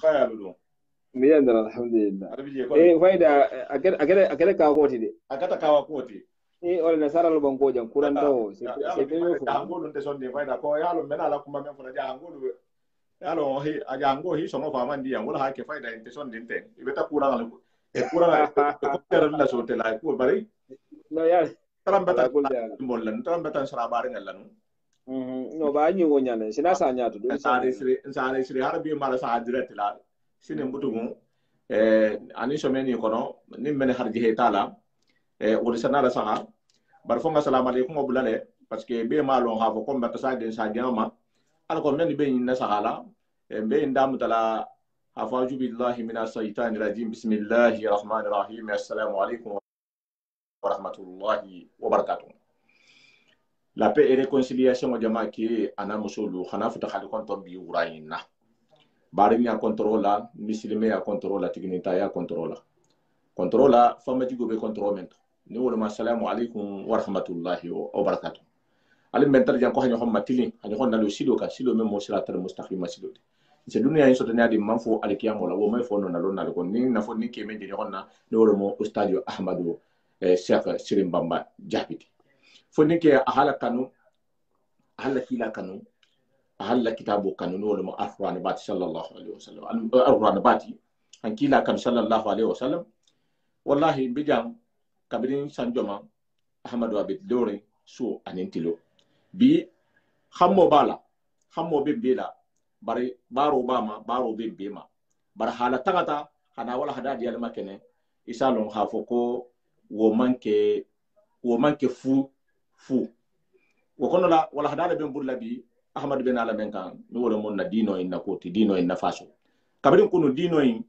faya ludo mi yandara alhamdulillah arbiye ko fayda akere ka koti de akata kawa koti wala nasara lo banko jam kuranta o c'est premier fois angolo nte sonde fayda ko yalo mena la kuma men fona ja angolo yalo hi aja ango hi songo fa man dia wala ha ke fayda nte sonde nte ibeta kurang ko ter la so te la ko bari no ya trambata mollan trambata sara bare ngalanu no ba nyi wonyane sina sa nyaatu do sare sire harbi mala sa direct la sine mbutugo ani someni kono ni men harji hetala wala sanala saha bar fonga assalamu alaykum obulale parce que be malo ha ko mbata sa den sa jama al ko men be na sahala be ndam tala afaju billahi minas shaitani rajim bismillahir rahmanir rahim assalamu alaykum wa rahmatullahi wa barakatuh. La paix et réconciliation au jama qui ana musulu khana futa khali konton bi urayina bari ya controla misilime ya controla tignita ya controla fama jigo be controlment ni wala ma assalamu alaykum wa rahmatullahi wa barakatuh. Ali mentar jan ko hanyo homma tilin hanyo honna lo sido ka sido memo siratal mustaqim sido c'est dunia yi sotanya di manfo alikiyamo la wo may fo non na lon na ko ni na fo ni ke men di honna ni wala mo ustadio ahmadu cheikh sirim bamba jabiti foni ke ahala kanu ahala kila kanu ahala kitabu kanu no mo afran bat sallallahu alaihi wasallam afran bati an kila kan sallallahu alaihi wasallam wallahi bijam kabirin sanjoma ahmadu abid dore so anentilo bi xammo bala xammo be bela bari baro bama baro be bema bar hala tagata hana wala hada diyal makene isalon hafoko wo manke fu wo kono la wala hadala ben burla bi ahmad ben ala men kan mi wala mon na dino inna koti dino inna faso kabrin kunu dino in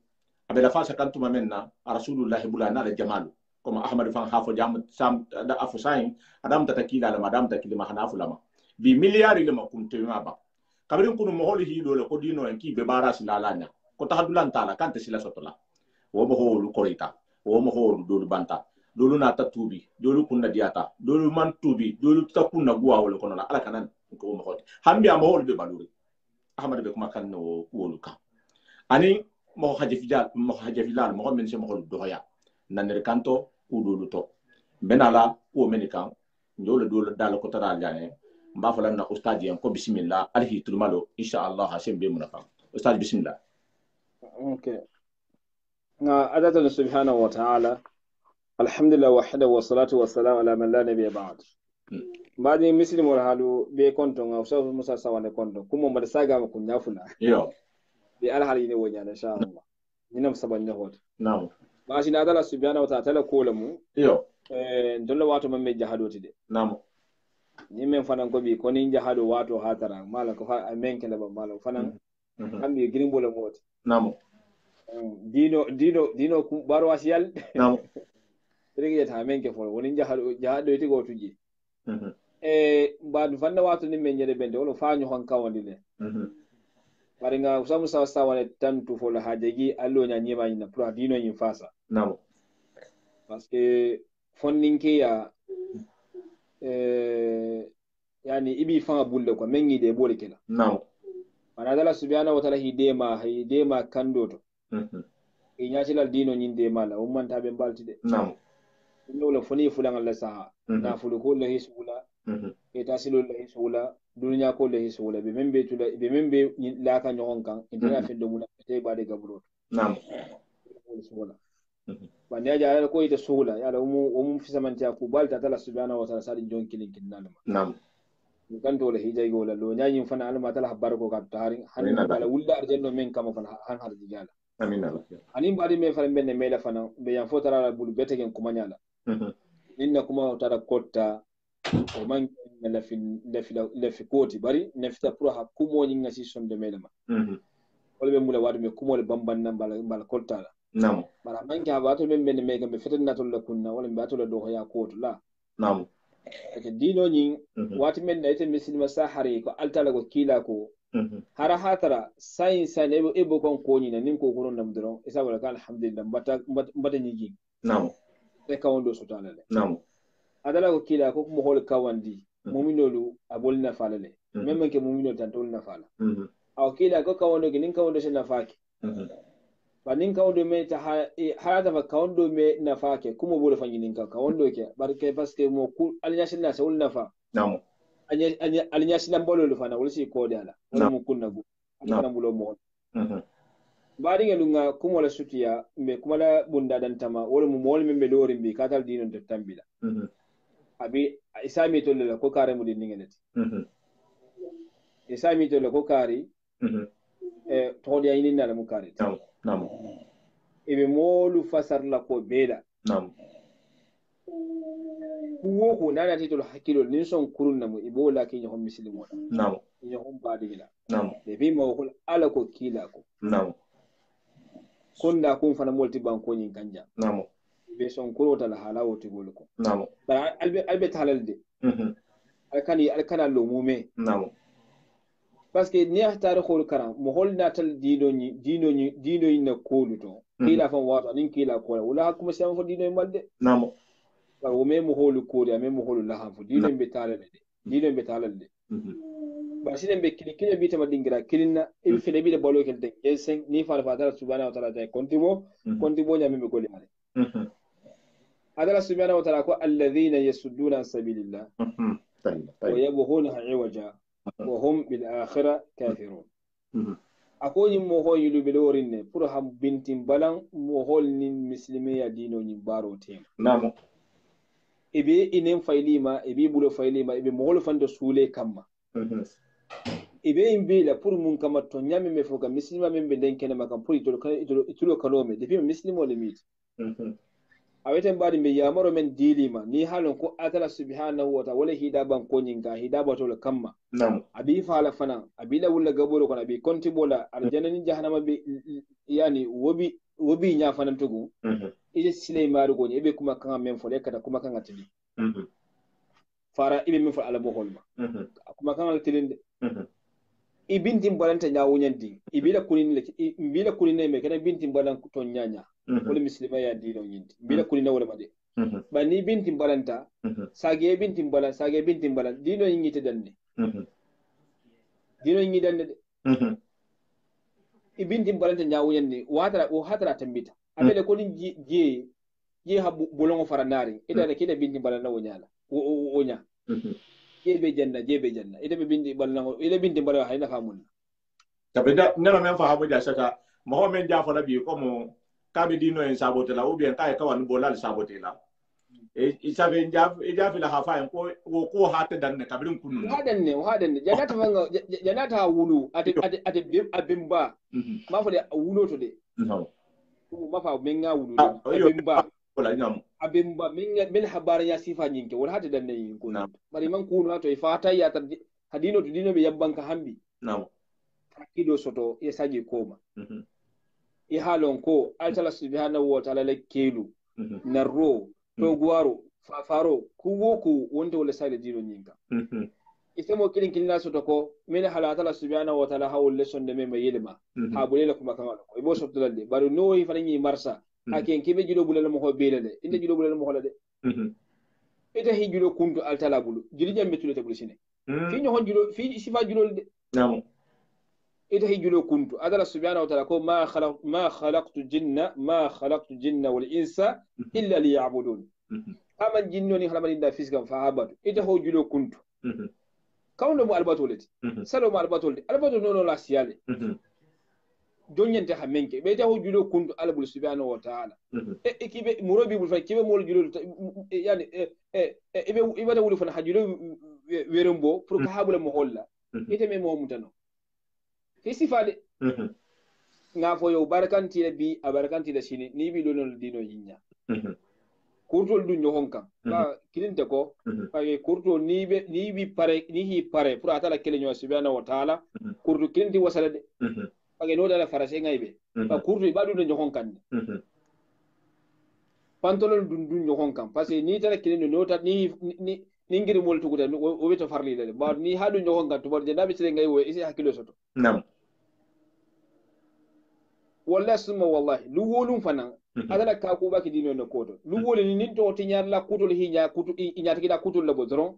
abela fasa kantuma menna rasulullah bulana la jamalu comme ahmad fan hafo jam sam da afusain adam tatakila la madam takilima hanafu lama bi milliard lema kunte ba kabrin kunu mo holi hido le ko dino en ki be baras la lanya ko tahadulan tala kante sila sotola wo mo holu korita wo mo holu do banta dolu na ta tubi dolu kunna diata dolu man tubi dolu ta kunna guwa wala kono la ala kanan ko mo hoti hambi am hol be baluri ahmad be kuma kan no wolu ka ani mo haje fidal mo men se mo hol doya nanere kanto ku dolu to benala ko menikan ndolo dolu dal ko tara jane mba fala na ustadi en ko bismillah alhi tulmalo inshallah hasem be munafa ustadi bismillah. Okay, na adatu subhanahu wa ta'ala alhamdulillah wahda wa salatu wa salam ala man la nabiyya ba'd. Badi muslim wal halu be konto nga usaw musa sawane konto kuma mada saga ma kunya fula Yo bi alhali ne wonya insha Allah ninam saban ne hot na'am ba shi na dala subhanahu wa ta'ala ko lamu yo dolla wato man me jahadoti de na'am ni men fanan ko bi ko ni jahado wato hatara mala ko fa men kala ba mala fanan ambi grimbo la mot na'am dino ku baro wasiyal na'am rege ta men ke fo woni jahado ti go tuji baadu fanna wato ni men nyede bende wala fañu hon kawandi le bari nga usamu sawa sawa ne tantu fo la hajegi allo nya nyima ina pour dino yin fasa na'am parce que fonninke ya yani ibi fanga bulle ko mengi de bole kala na'am mana dala subhanahu wa ta'ala hidema kando to inyatila dino nyinde mala umman tabe balti de na'am wala foni fulan Allah sa na fulu ko la hisula tasilu la hisula dunya ko la hisula be membe la ka nyon kan indina fe do mula te ba de gabro na'am hisula bani ya jara ko ita sula ya da mu fi samanta ku balta tala subhanahu wa ta'ala sadin jon kilin kinnal na'am kan to la hijay go la lo nyanyin fana alma tala habbar ko ka tarin hanin bala wulla arjanno men kama fana han har digala amina anin bari me fara benne mela fana be yan fotara la bulu betegen kumanyala ninna kuma tara kotta o man la fi koti bari nafita pour ha kumo ni ngasi sonde melema wala be mula wadu me kumo le bamban nan bala kotta la na'am bara man ka bato men benne me gambe fetanna to la kunna wala be bato la do ya koto la na'am ke dino ni wati men da ite misilma sahari ko altala ko kila ko hara hatara sayin sane ebo kon ko ni nin ko kono nam dron isa wala kan alhamdulillah mbata nyigi na'am e kawondo sotala le na'am adala ko kila ko mo hol kawandi mu'minolu abol na falale memmen ke mu'mino tan tol na fala aw kila ko kawondo nin kawondo se nafake ba nin kawondo me ta harata ba kawondo me nafake kuma bole fanyi nin kawondo ke barke parce que mo ku alnyasin na sawul nafa namo alnyasin na bolo lu fana wala si ko dala wala mo kunna bu kana bulo mo bari ngelunga kuma la sutiya me kuma la bunda dan tama wala mo mol membe lorin bi katal dinon de tambila abi isami to le ko kare mu din ngelati isami to le ko kari to dia inin na mu kari namo ibe molu fasar la ko beda namo kuwo ko nana titolo hakilo nin son kurun namu ibo la ki nyahon muslimo namo nyahon badigila namo de bi mo ko ala ko kila ko namo konda kun fana molti banko nyin kanja namo be son kuro ta la halawo ti gol ko namo ba albe talalde alkana lo mume namo parce que ni hatare khol karam mo hol natal dino ni na kolu to kila fan wato nin kila ko wala kuma sai fo dino malde namo ba o me mo holu ko ya me mo holu la hanfo dino be talalde ba sinen be kile bi tama dingira kilinna e fene bi de balo kel de esen ni fa fa dara subhanahu wa ta'ala ta kontibo nya me goli ale adala subhanahu wa ta'ala ko alladhina yasudduna an sabilillah wa yabghuna iwaja wa hum bil akhirah kafirun akoni mo ho yulu be lorinne pour ham bintin balan mo hol ni muslimiya dino ni baro tema namo ebe inen faylima ebe bulo faylima ebe mo hol fando sule kamma ibe imbila pour mun kama to nyame me foga muslima membe den kene makam pour itulo kanome depuis muslimo limit aweten badi be yamaro men dilima ni halon ko atala subhanahu wa ta'ala wala hida ban ko nyinga hida batol kamma abi fala fana abi la wala gaboro kono abi konti bola aljanna ni jahannama be yani wobi nya fana tugu ije sileymaru goni ebe kuma kan men fole kada kuma kan atili fara ibe min fa ala bo holma kuma kan altilinde ibintin balanta nyawunyandi ibila kunine me kana bintin balan to nyanya wala muslima ya dino nyindi ibila kunine wala made ba ni bintin balanta sage bintin balan dino nyite danne dino nyi danne de ibintin balanta nyawunyandi o hatara tambita abele ko ni je ha bolongo faranari ida da kida bintin balana wonyala wonya jebe janna ida be bindi ballango ida bindi balwa hayna famun tabida nelo men fa habu jasaka mo men ja fala bi ko mo kabe dino en sabote la ou bien kay kawan bolal sabote la e isabe ja fi la hafa en ko hata dan ne kabrin kunu hadanne janata fanga janata wulu ate abimba ma fa de wulo to de ma fa menga wulu abimba wala nyam abimba min habaran ya sifa nyinke wala hata danne yin ko bari man kunu to ifata ya ta hadino to dino be yabbanka hambi na'am kido soto ya saji koma i halon ko altala subhanahu wa ta'ala le kelu narro to guaro fafaro kuwoku wonde wala sale dino nyinka isemo kilin naso to ko min halata subhanahu wa ta'ala hawul lesson de mema yelma ha bulela kuma kan ko ibo soto lalle bari no yi fanyi marsa aken kibe jido bulala mo ho belele inde jido bulala mo holade ita hi jido kuntu altala bulu jidi jambe tulete bulisine fi nyo hon jido fi sifa jido de na'am ita hi jido kuntu adala subhanahu wa ta'ala ko ma khalaqtu jinna wal insa illa liya'budun ama jinno ni halama inda fiskan fa habatu ita ho jido kuntu kawno mo albatoleti salo mo albatolde albato nono la siyale jonyante ha menke be taw julo kuntu albul subhanahu wa ta'ala e kibe murobi bul fa kibe mol julo yani ibe ibada wulu fa hajulo werembo pour ka habula mo holla ite me mo mutano fi sifade nga fo yo barakanti la bi abarakanti la shini ni bi dono dino yinya kurtol du nyohon kan ba kilinte ko ay kurto ni bi pare ni hi pare pour atala kele nyo subhanahu wa ta'ala kurto kilinti wasala de pake no dala farase ngaybe ba kurto ba du nyohon kan pantolon du nyohon kan parce que ni tala kilin no ta ni ngiri mol tuguda o beto farli de ba ni hadu nyohon kan to bar janabi sire ngay wo isi hakilo soto nam wallahi summa wallahi lu wolum fanan adala ka ko baki dino no koto lu wole ni nin to tinyar la kutol hinya kutu inyata kida kutol la bodron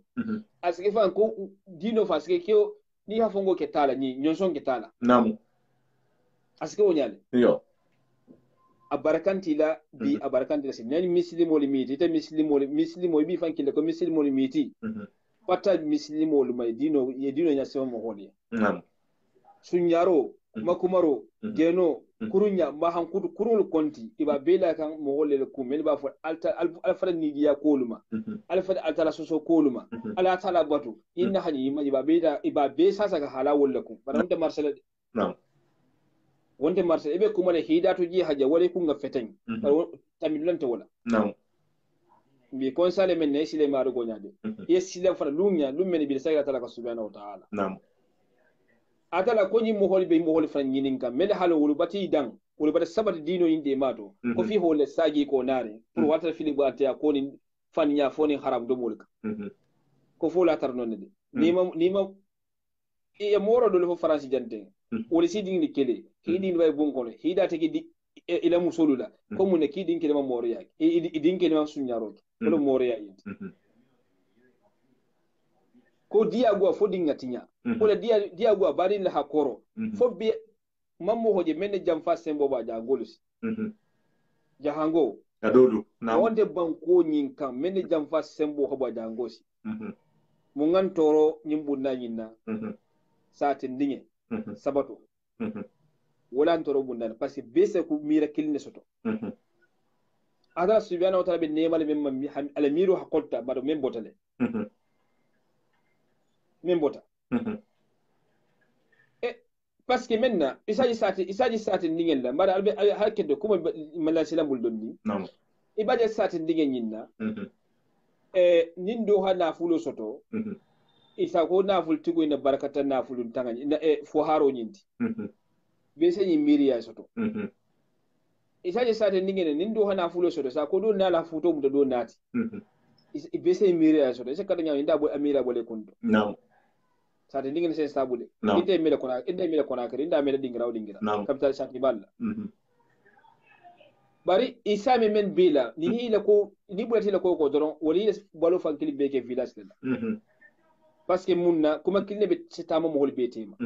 aske fan ko dino faske kyo ni ha fongo ke tala ni nyonson ke tala namu aske wonyale yo abarakanti la bi abarakanti la sin nani muslimo limiti te muslimo bi fankile ko muslimo limiti pata muslimo lumay dino ye dino nya sema mo holi namu sunyaro makumaro geno kurunya ma hankudu kurul konti iba bela kan mo holle ku mel ba fo alfa ni giya koluma alfa altala soso koluma ala tala batu inna hani iba beda iba be sasa ka hala wallakum baramta marsala namu wonde marsala ibe kuma le hidatu ji haja wale kunga feten tamilanta wala namu bi konsale men ne sile maru gonyade yesile fara lunya lumen bi sayra tala ka subhanahu wa ta'ala namu atala ko nyi mo holi be mo holi fan nyinin kam mel halo wulu bati dan wulu bata sabati dino inde mato ko fi hole sagi ko nare pour wata fili bata ko ni fan nya foni haram do mulka ko fo la tar non de nima e moro do le fo france jante wala sidin ni kele hidin way bon ko hida te ki ila musolula ko mun ne kidin kele ma moro yak idin kele ma sunyaro ko moro yak ko diago fo dingatinya ko la diago bari la hakoro fo be mammo hoje men jam fa sembo ba ja golus jahango adodu na wonde banko nyin kam men jam fa sembo ho ba ja ngosi mu ngan toro nyimbu na nyinna satin dinge sabato wala toro bundan parce que bese ku mira kilne soto ada subhanahu wa ta'ala be nemal mem al miru hakolta bado mem botale min bota parce que maintenant isaji sati ndingen la mara albe hakede kuma mala silambul donni ibaje sati ndingen nyinna nindo ha na fulo soto isa ko na ful tigo ina barakata na fulun tanga fo haro nyindi be senyi miriya soto isaji sati ndingen nindo ha na fulo soto sa ko do na la futo mu do nati be senyi miriya soto isa kada nyaw inda bo amira bole kunto sati ndingene sen stabule inde mele kona kare inda mele dingira capital sati balla bari isami men bila ni hila ko ni bulati la ko doron wali balo fankili beke village la parce que munna kuma kilne be setama mo hol betema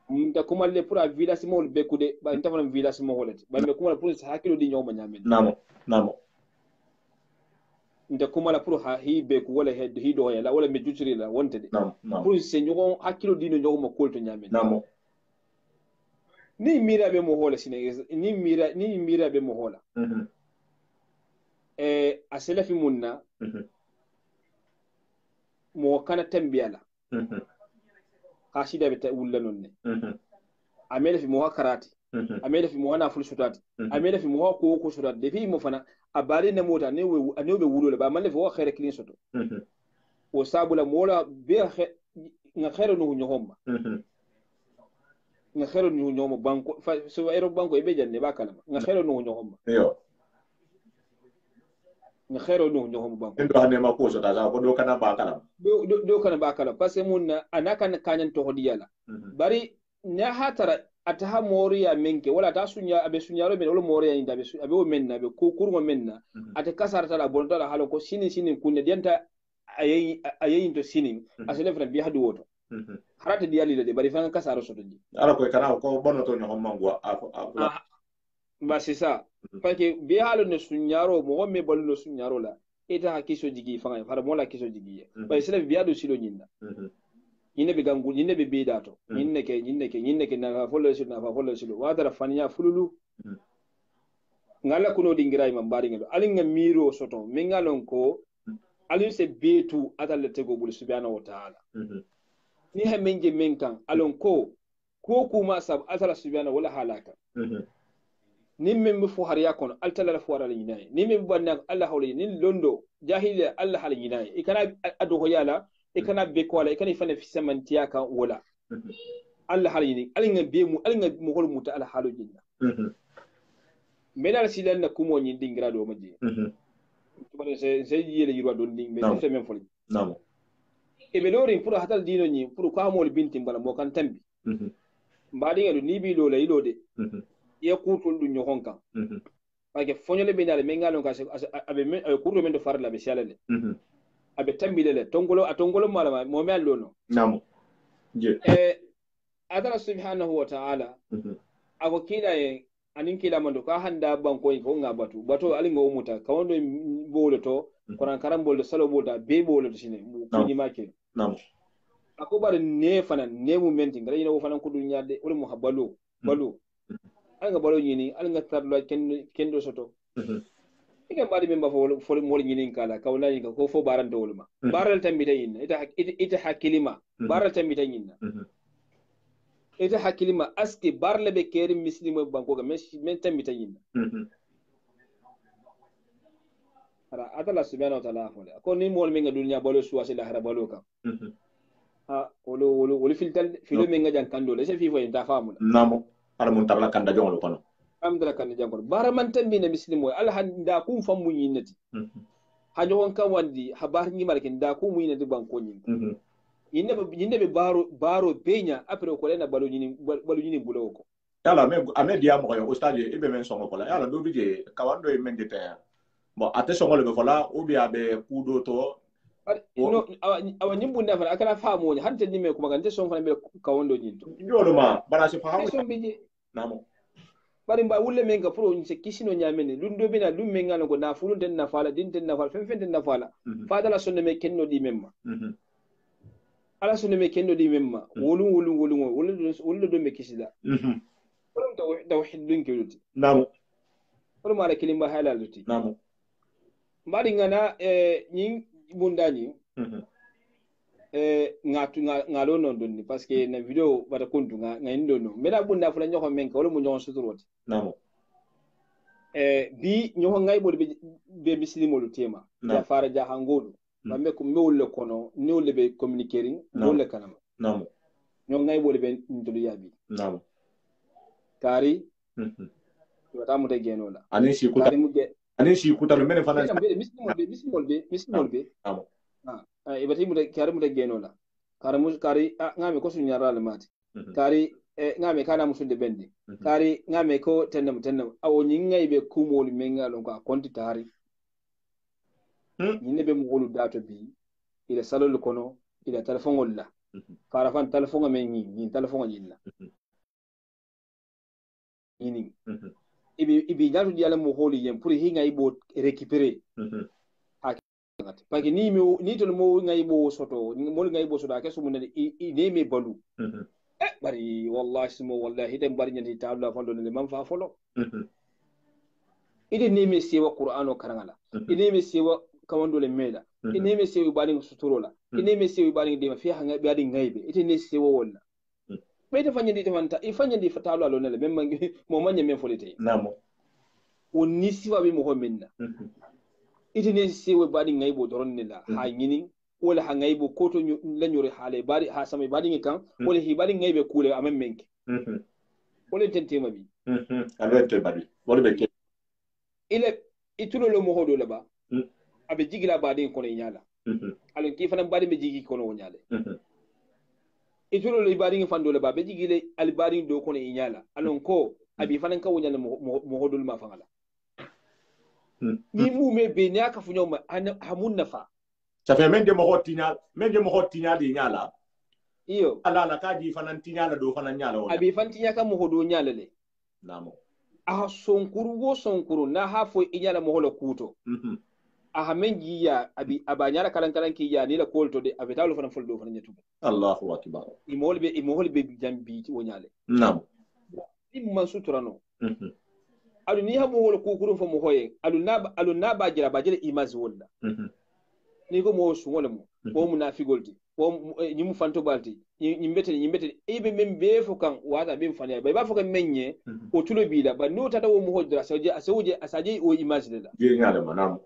munda kuma le pour village mo hol bekude ba inta fana village mo holati ba me kuma pour hakilo di nyoma nyamen namo nde kuma la pour ha hibe ko wala hi do ya la wala me jutri la wonte de pour se nyogo hakilo dino nyogo mo kolto nyamen namo ni mira be mo hola sine ni mira be mo hola asela fi munna mo kana tambiyala ha shida be ta wulla nonne amela fi mo karati amela fi mo wana ful sutati amela fi mo ko sutati de fi mo fana abari na mota ne be wulo ba malle fo khaire clean soto o sabula mola be nga khaire no nyohomba nga khaire no nyomo banko so aero banko e be janne ba kala nga khaire no nyohomba yo nga khaire no nyohomba banko ndo hande ma ko so ta ko do kana ba kala do kana ba kala parce que mun anaka na kanyan to hodiyala bari nya hatara ataha moriya menke wala ta sunya abe sunyaro men wala moriya inda abe o menna be ko kurmo menna ate kasarta la bonta la halo ko sinin kunne dianta ayi to sinin asele fra bi hadu woto harata diyali de bari fanga kasaro soto di ala ko kana ko bonno to nyom mangwa ba c'est ça parce que bi halo ne sunyaro mo me balu no sunyaro la eta hakiso jigi fanga fara mo la kiso jigi ba sele bi hadu silo nyinda yinne be gangu yinne be bedato yinne ke na follo silo wadara fanya fululu ngala kuno dingira imam bari ngado alinga miro soto mengalon ko alin se betu atale tego bul subhanahu wa ta'ala ni ha menje menkan alon ko kuma sab atala subhanahu wala halaka ni men fu har yakon altala la fuara linay ni men banna Allah hawli ni londo jahiliya Allah hal linay ikana ado yala ikana be ko wala ikana fana fi samantiya kan wala Allah halini alinga be mu alinga mu hol muta ala halu jinna menal silan na kumo nyi dingira do maji tubare se yele yirwa don ding be se men foli namo e be lori pour hatal dino nyi pour ko amol binti mbala mo kan tambi mbadi ngado ni bi lo la ilode ye kutul du nyo honkan pake fonyole be dal mengalon ka abe kurdo men do farla be sialale abe tambile le tongolo mala mo me allono namo adala subhanahu wa ta'ala ako kila ye anin kila mando ka handa banko ko ngabatu bato alinga umuta kawondo bolo to koran karam bolo salo bolo be bolo to sine kuni make ako bar ne fana ne mu menti ngara ina wo fana ko dunya de wala mu habalo balo alanga balo nyini alanga tarlo kendo soto iga bari memba fo mol nyini kala kawla ni ko fo baran to wolma baral tambita yinna ita hakilima baral tambita yinna ita hakilima aski barle be keri muslimo banko ga men tambita yinna ara atala subhanahu wa ta'ala fole ko ni mol menga dunya balo suwasi la hara balo kam ha wolo filtal filo menga jan kando le se fifo en ta famula namo ala mun tarla kanda jongolo kono amdara kan jangol bara man tambi na muslimo alhanda kum famu yinnati hanyo won kan wandi habar ni markin da ku mu yinnati banko nyin yinne be baro benya apre ko lena balu nyini bulo ko yala ame dia mo yo ustadi ibe men songo kola yala do bije kawando e men de ter bon ate songo le be fola o bi abe kudo to no awa nyimbu nda fara akala famu ni hante nyime kuma kan te songo fana be kawando nyin to yolo ma bara se fahamu son bije namo bari mba wulle men ga pro se kisino nyamene lundo bina lum men ngalo ko na fulun den na fala din den na fala fen den na fala fadala sonne me kenno di memma ala sonne me kenno di memma wolu do me kisida wolum tawhid dun keluti namo wolum ala kilimba halaluti namo mbadi ngana nyin bundani ngalo non donni parce que na video bata kontu nga indono meda bunda fula nyoko men ka wala mu nyoko suturoti namo bi nyoko ngay bo be muslimo lu tema ya fara ja hangolu bambe ko mewle kono newle be communicating wala kanama namo nyoko ngay bo be ndulu yabi namo kari wata mu te genola ani shi kuta kari mu ge ani shi kuta lo men fana muslimo be namo ibati mu de kari mu de genola kari ngame ko sunyara le mati kari ngame kana musunde bendi kari ngame ko tennam awo nyinga ibe kumol menga lon ko konti tari nyine be mu olu dato bi ila salol kono ila telefon wala kara fan telefon men ni telefon nyilla ini ibi nyatu diala mu holi yem pour hinga ibo récupérer parce que ni to mo ngay bo soto mo ngay bo soto ke sumu ne ne me balu bari wallahi sumo wallahi dem bari nyati taala fando ne man fa folo ide ne me sewa qur'ano karangala ide me sewa kawando le meda ide me sewa bani suturola ide me sewa bani de ma fi hanga badi ngaybe ide ne sewa wala be te fanyandi te fanta ifanyandi fatalo alo ne le memma mo manya men folite namo woni siwa be mo ko minna ite ne sewe badi ngaybo doron ne la ha nyini wala ha ngaybo koto la nyori hale badi ha samay badi ngi kan wala hi badi ngaybe kule amam menke wala tentema bi alwete badi wala be ke ile itulo lo mo hodo la ba abe jigila badi ko ne nyala alon ki fana badi be jigi ko no nyale itulo lo badi ngi fando la ba be jigile al badi do ko ne nyala alon ko abi fana ka wonyala mo hodo ma fangala ni mu me be ni aka funyo ma hamun nafa ça fait men de mo hotinya di nyala iyo ala ka di fanan tinyala do fanan nyala wala abi fantinya ka mo hodo nyala le namo aha sonkuru na hafo inyala mo holo kuto aha mengi ya abi abanyala kalan ki ya ni la kolto de abi tawlo fanan foldo fanan nyatu Allahu akbar imolbe jambi wonyale namo imman suturano alu ni hamu wol kukurun fo mo hoye alu na ba jira image wala ni ko mo su wala mo ko munafigolti ko ni mu fanto balti nyimbete ibe membe fo kan wata be fanya ba fo kan menye o tulo bila ba no tata wo mo hodra asaje o image la je nyala manam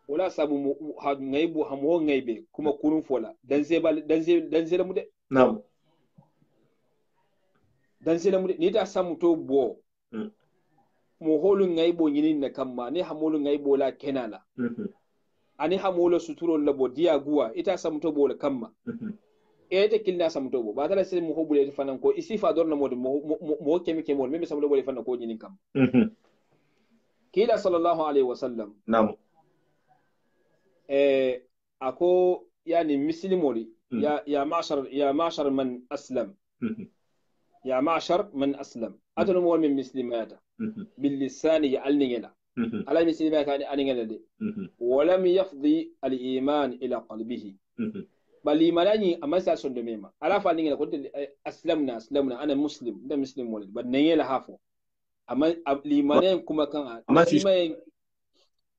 wala sabu ha ngaybu hamo ngaybe kuma kurun fola dan se mu de nam dan se mu de ni ta samu to bo mo holu ngaybo nyini na kamma ni hamolu ngaybo la kenala ani hamolo suturo labo dia guwa ita samto bo la kamma ete kilna samto bo batala se mo hobule fanan ko isifa dorna mod mo kemi mod meme samlo bo fanan ko nyini kam kila sallallahu alaihi wasallam nam ako yani muslimori يا معشر من أسلم يا معشر من أسلم أتنمو من مسلمات باللسان يعلننا على مسلمات أنينا ولم يفضي الإيمان إلى قلبه بل إيماني أما سأسون دميما على فانينا قلت أسلمنا أنا مسلم ده مسلم ولد بل نيلا هافو أما الإيمان كما كان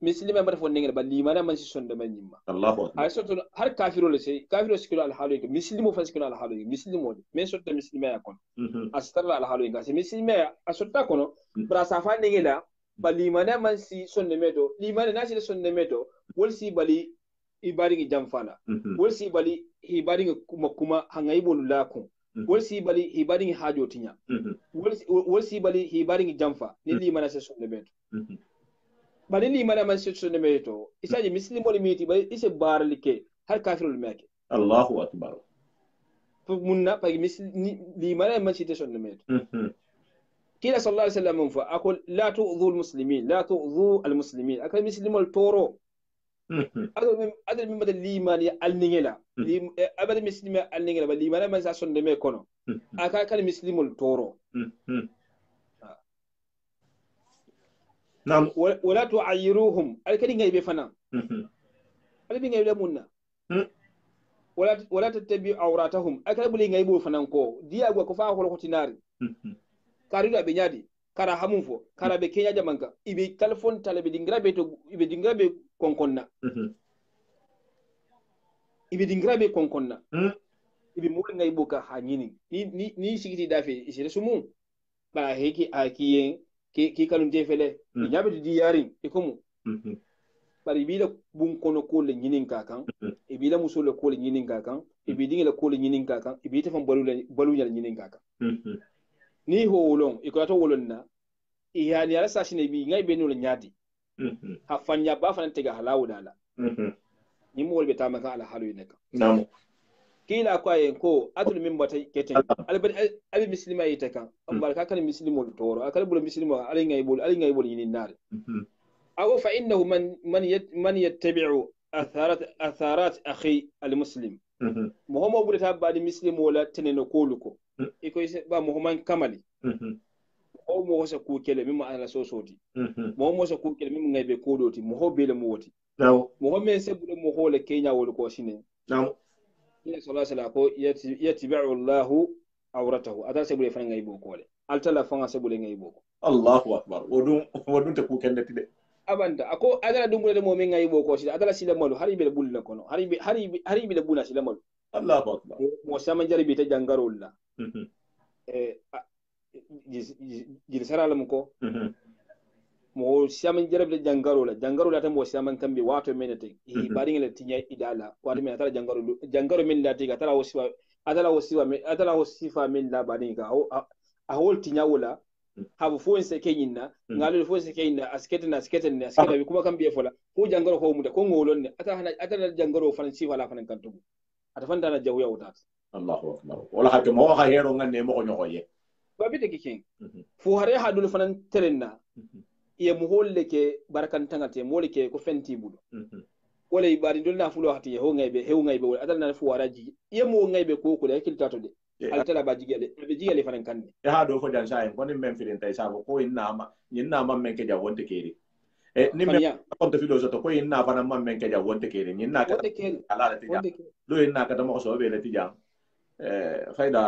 مسلم ما تفون نيجا بل الإيمان ما سيسون دميما الله أكبر هر كافر كافر سكيلو على حاله مسلم فسكيلو على حاله مسلم ولد من سوت مسلم يكون أستر على حاله كاسي مسلم أسوت كونه براسافان نيجا بل الإيمان ما سيسون دميتو الإيمان ناس سيسون دميتو ولسي بلي ibari jamfana wolsi bali ibari kuma hangaibo lulakun wolsi bali ibari hajo tinya wolsi bali ibari jamfa nili mana se sonne beto bali nili mana man se sonne beto isaji muslimo limiti bali ise barlike har kafirul meke Allahu akbar munna pa li mana man se sonne beto kila sallallahu alaihi wasallam fa aqul la tu'dhu al-muslimin la tu'dhu al-muslimin akal muslimul toro adal min badal liman ya alningela abal muslima alningela bal liman man sa sonde me kono aka kan muslimul toro nam wala tu'ayyiruhum alkadi ngay be fana albi ngay be munna wala tattabi awratahum akala buli ngay bo fanan ko diya go ko fa ko tinari karido be nyadi kara hamunfo kara be kenya jamanka ibe telephone talabe dingrabe to ibe dingrabe konkonna ibe dingrabe konkonna ibe mul ngay boka ha nyini ni sigiti dafe isire sumu ba heki akiyen ki kanum jefele nyabe di yarin ikomu bari bi da bun kono ko le nyinin kakan ibe da muso le ko le nyinin kakan ibe dingela ko le nyinin kakan ibe tafan balu nyal nyinin kakan ni holon ikoto wolonna yani ala sashine bi ngay be no le nyadi ha fanya ba fa tega halawu dala ni mo wolbe tamaka ala halu ne ka nam kila ko ayen ko adul min bata keten al muslima yita kan amma ka kan muslimul toro akal bul muslima ali ngay bol yini nar aw fa innahu man yattabi'u atharat akhi al muslim muhammad bul ta ba di muslim wala teneno koluko iko ba muhammad kamali o mo wasa ku kele mimma ala sosoti mo mo sa ku kele mimma ngay be kodoti mo hobele mo woti mo ho men se bule mo hole kenya wol ko sine ila sallallahu alaihi ko yatbi'u Allahu awratahu adal se bule fan ngay bo kole altala fan se bule ngay bo Allahu akbar wodun te ku kende tide abanda ako adala dum de mo men ngay bo ko sine adala sila malu hari be bulla kono hari be bula sila malu Allahu akbar mo sama jaribi te jangarol la jil saralam ko mo siaman jarabe jangaro la tan mo siaman kambe wato menete e bari ngel tinya idala wato men atala jangaro men la tiga atala wasifa men la bari ga a hol tinya wala habu fo en se kenyina ngalo fo se kenyina asketa bi kuma kambe fola ko jangaro ko muda ko ngolon ne atala jangaro fan sifa la fan kantu atafanda na jawya wutat Allahu akbar wala hakka mo ha hero ngane mo ko nyoye babite kikin fu hare hadul fanan terenna ye mo holle ke barakan tangate mo ke ko fenti budo wala ibadi dol na fulo hati ho ngaybe wala adal na fu waraji ye mo ngaybe ko ko de kiltato de altala ba jigele fanan kanne e ha do fo jan sai ko ni men firin tay sabo ko inna ma men ke jawonte keri e ni men ko to fido soto ko inna fanan ma men ke jawonte keri inna ka ala tija do inna ka dama ko so be le tija fayda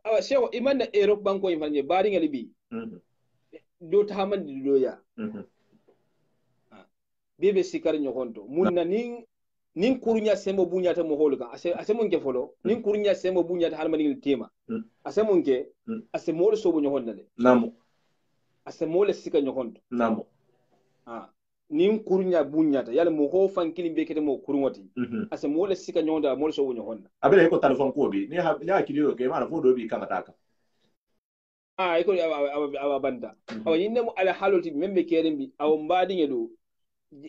awa shewa imanna Europe banko yin fanye bari ngali bi do ta man di do ya bebe sikar nyokonto munna nin kurunya sembo bunya ta mo holga ase mun ke folo nin kurunya sembo bunya ta halmani tema ase mun ke ase mol so bunyo honnale namo ase mol sika nyokonto namo nin kurunya bunya ta yalla mo ho fankili be kete mo kurungoti ase mol sika nyonda mol so bunyo honna abele ko telefon ko bi ni ya kiliyo ke mana fo do bi kan ataka iko awa banda awa yinne mo ala haloti membe keren bi aw mbadi ngedo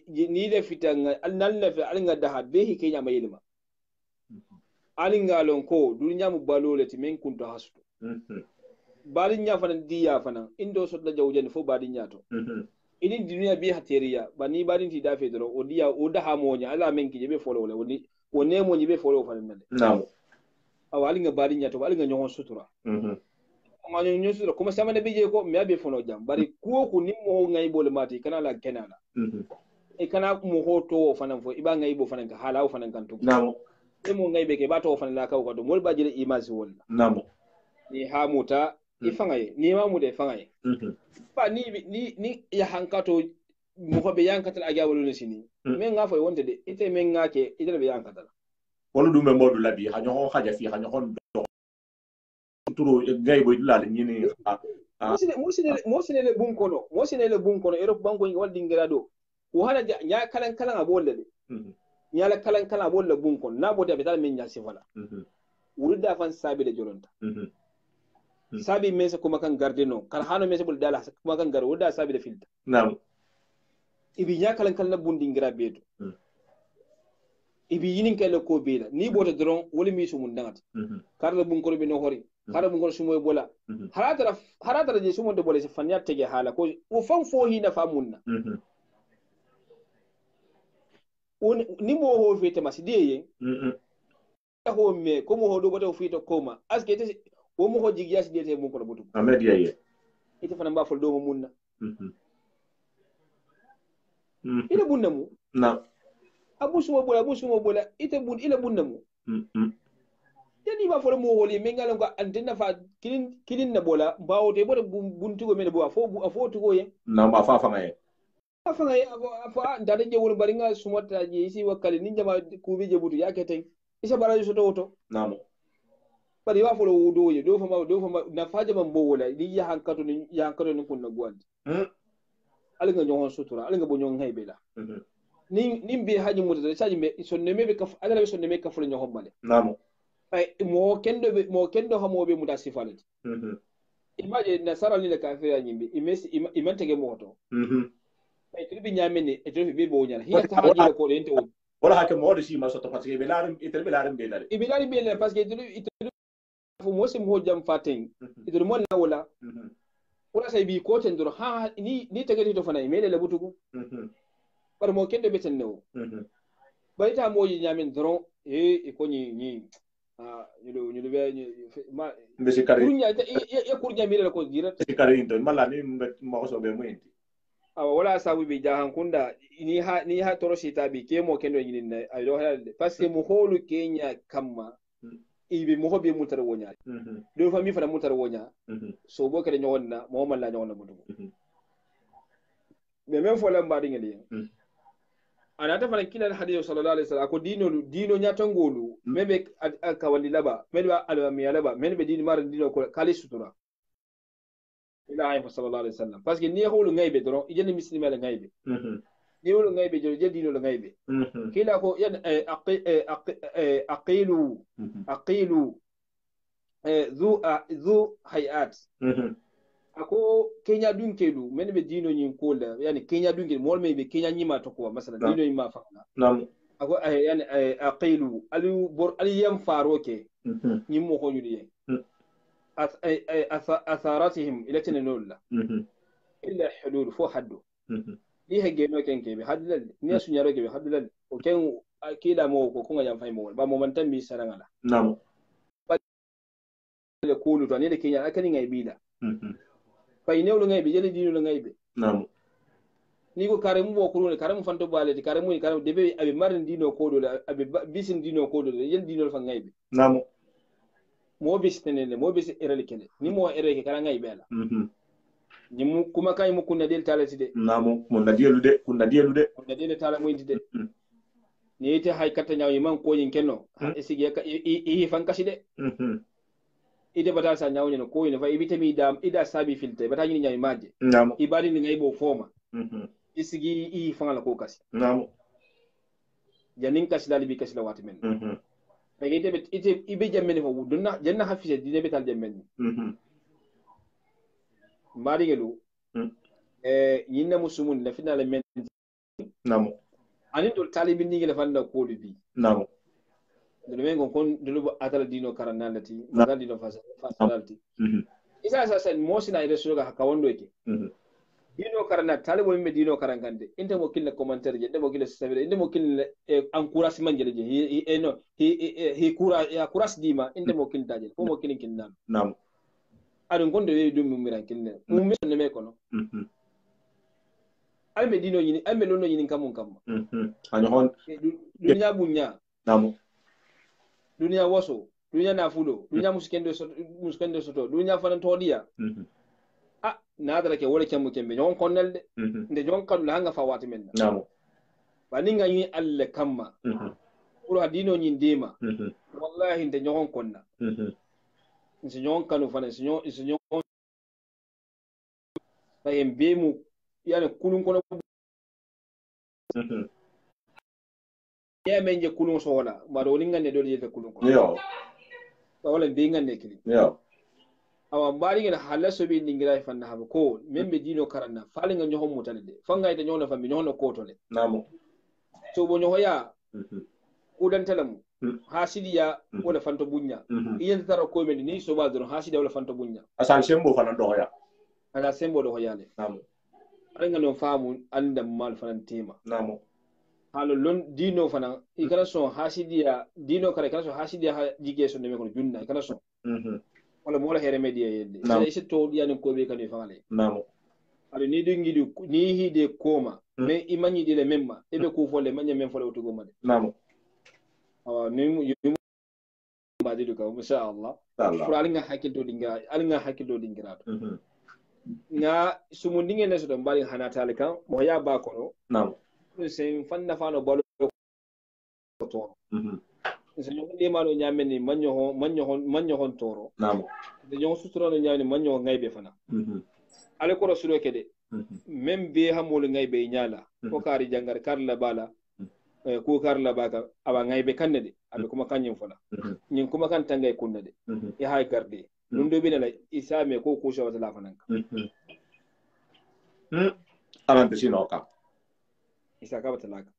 ni le fitanga nan le fe alinga daha behi kenya mayilma alinga lon ko dunya mu balole ti men kunto hasto bali nya fana diya fana indo so da jawjani fo badi nyato idin dunya bi hateriya bani badi ti dafe doro o diya o daha monya ala men kije be folo wala wone mo nyibe folo fanande na'am awali nga bari nyato wali nga nyongo sutura ma nyongo sutura kuma sama ne bije ko mi abe fono jam bari ko ku nimmo ngai bole mati kana la kenala e kana mo hoto fanan fo iba ngai bo fanan ka halaw fanan kan to na'am e mo ngai be ke bato fanan la ka ko do mol bajire imasi wala na'am ni hamuta ifangaye ni mamude ifangaye ba ni ya hankato mo ko be yankatal aga wala sini men nga fo wonde de ite men nga ke ite be yankatal wala dum modu labi ha ñoo xaja fi ha ñoo turu gay boy dulal ñi ni mo sine le bun kono Europe banko ngi waldi ngirado wo hana nya kalan abolle de nya la kalan abolle bun kono na bode be dal men nya sifala wurida fan sabi de joronta sabi mese kuma kan gardeno kal hano mese bul dala kuma kan gar wurida sabi de filta na'am ibi nya kalan na bundi ngira beto ibi yinin kala ko bela ni bota dron wala mi sumun dangat karla bun ko be no hori kara bun ko sumoy bola harata je sumo de bola se fanya tege hala ko o fan fo hina famunna on ni mo ho fete masideye ho me ko mo ho do goto fito koma aske te o mo ho jigya sidete bun ko botu amedi ye ite fana ba fol do mo munna ila bunna mu na abu sumo bola ite bun ila bunna mu yani ba fole mo woli men ngalo ko antenna fa kilin na bola bawo te bodo buntugo men bo afo tugo ye na ba fa ngaye fa ngaye afa ndade je wol bari nga sumata je isi wakale ninja ma kubi je butu yake tay isa baraji soto woto namo bari wa fole wudo ye do fa na faje man bo wola ni ya hankato ni kunna gwandi alga nyon sutura alga bo nyon haybela ni be haji mutada saji me sonne me ka ala be sonne me ka fole nyon hombale namo mo kendo hamobe muda sifalati imaje nasara ni le kafira nyimbe imantege moto ay tribi nyamene e tribi be bo nyala hiya ta haji ko rente o wala hakke mo shi ma soto parce que be larim itel be larim be lare ibilari be lare parce que itel fu mo sim ho jam faten itel mo na wala wala say bi ko ten dur ha ni tegati to fana imele le butugo par mo kendo be ten no bayta mo yi nyamen dron e ko ni ñu be ma mbesi kare kurnya ya kurnya mi ko gira mbesi kare into mala ni ma ko so be mo enti wala sabu bi jahan kunda ni ha toro sita bi ke mo kendo nyini na ayo halde parce que mo holu kenya kamma ibe mo hobe mutar wonya do fa mi fa mutar wonya so bo kede nyonna mo man la nyonna mutu mais même fo lamba dingeli anata fana kila hadith sallallahu alaihi wasallam ko dino nyatangolu mebe akawali laba mebe alwami laba mebe dino mar dino ko kali sutura ila ay sallallahu alaihi wasallam parce que ni holu ngaybe doro ijeni muslima la ngaybe ni holu ngaybe je dino la ngaybe kila ko yan aqilu zu hayat ako kenya dunkelu men be dino nyin kola yani kenya dunkelu mol me be kenya nyima to ko masala dino nyima fakna nam ako yani aqilu ali bor ali yam faroke nyimmo ko nyudi atharatihim ila tanalla illa hulul fo haddu li hege no kenke be hadlal ni sunyaro ke be hadlal o ken akida mo ko kunga yam faymo ba mo man tambi sarangala nam le kulu to ni le kenya akani ngai bida fay newlu ngay be jeli dinu la ngay be nam ni ko kare mu bokuru ne kare mu fanto baleti kare mu debe abi marin dino ko do abi bisin dino ko do jeli dino fa ngay be nam mo bis tenene mo bis erele kele ni mo ereke kala ngay be la ni mu kuma kay mu kunna del talati de nam mo na dielu de kunna del tala mo indi de ni ite hay katta nyaaw man ko yin kenno esigi i fan kashi de ide bata sa nyaaw ne ko yin fa ibite mi dam ida sabi filte bata ni nyaay maje ibadi ni ngay bo foma isigi i fan la ko kasi janin kasi dal bi kasi la wati men ay ite ibe jammene fo dunna janna hafise dine betal jammen mari gelu yinna musumun la final men anin dol talibin ni la fanda ko bi de men kon dulu atala dino karanalati magal dino fasalati isa sa sen mosina ire suga ka wondo ke dino karana talibo me dino karangande inte mo kille commentaire je debo kille savire inte mo kille encouragement je he no he kura ya kuras dima inte mo kille daje ko mo kille kinna nam adun gonde we dum mi miran kille mo mi ne me kono alme dino yini alme lono yini kamun kamma anyo hon dunya bunya nam dunya waso dunya nafulo dunya muskendo soto dunya fanan todiya nadara ke wala kembe nyon konnelde nde jon kadu hanga fawati men namo baninga yi alle kamma pour adino nyin dema wallahi nde nyon konna nsi nyon kanu fana nsi nyon bayem bemu yani kulun kono ya menje kulun so wala maro ninga ne do yete kulun kono yo wala be ngande kili yo awa mbari ngena hala sobi ningira fanna habo ko membe dino karanna fali nga nyoho mutalde fanga ite nyono fambi nyono kotole namo so bo nyoho ya udan talamu hasidiya wala fanto bunya iyen tara ko men ni so badro hasidiya wala fanto bunya asal sembo fana do ya ana sembo do hoyale namo anga no famu anda mal fanan tema namo halo lon dino fana ikana so hasidiya dino kare kana so hasidiya jige so ne ko junna ikana so wala mo wala here media yedde sai isi to yani ko be kan fangale namo ali ni dingi ni hide koma me imanyi dile memma ebe ku fole manya mem fole otugo made namo awa ni ba didu ka insha Allah pour alinga hakilto dingira nga sumundinge ne so do mbali hanata kan mo ya ba ko namo sen fanna fano balo to sen de malo nyameni manyo hon toro namo de nyon suturo no nyani manyo ngaybe fana ale ko rasulo kede même be hamol ngaybe nyala ko kari jangar karla bala ko karla baka aba ngaybe kannede abe kuma kanyin fala nyin kuma kan tangay kunnade e hay garde dum do binala isame ko ko shawata la fananka alante sinoka isa ka batalaka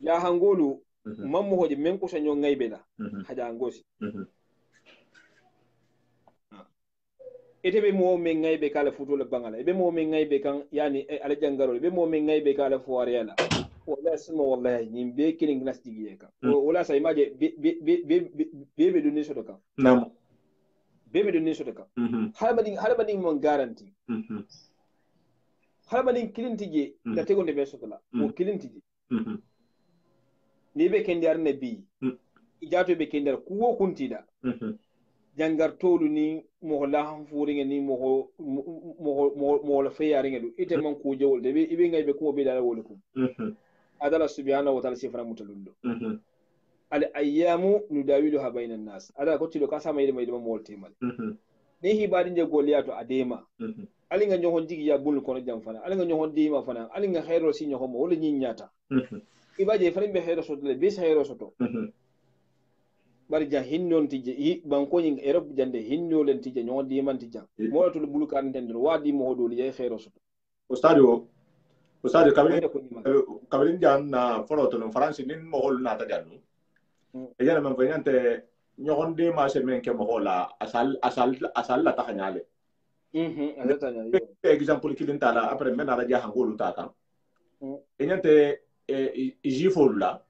ya hangolu mammo hoje men ko sanyo ngaybe la haja ngosi ete be mo men ngaybe kala futulo bangala be mo men ngaybe kan yani ala jangaro be mo men ngaybe kala fuwariala wala sima wallahi nim be killing glass digiye kan wala say maje be dunni soto kan namo be dunni soto kan halbadin mon garanti halbadin kilintije da tegonde be soto la o kilintije ni be kendar nabi ijato be kendar kuwo kuntida jangar tolu ni mo la han furinga ni mo la feyaringa du ite man ko jewol de be ngay be ko be dala wol ko adala subhanahu wa ta'ala sifra mutalundo al ayyamu nudawiluha bainan nas ada ko tilo ka sama yede mayde mo woltemal ni hibadi je goliato adema alinga nyohon jigi ya bul kono jam fana alinga nyohon dima fana alinga khairo si nyohon mo wala nyinyata ibaje farim be khairo soto le be khairo soto bari ja hinnon tije banko nyin Europe jande hinnolen tije nyohon diman tija mo to bul kan tendro wadi mo do li khairo soto ustadio kabelin jan na folo to France nin mo hol na ta jannu e jana man fanyante nyohon de ma se men ke mo hola asal la ta kanyale azata nya exemple kilin tala après men ara ja hangolu ta kan e nyante jifo la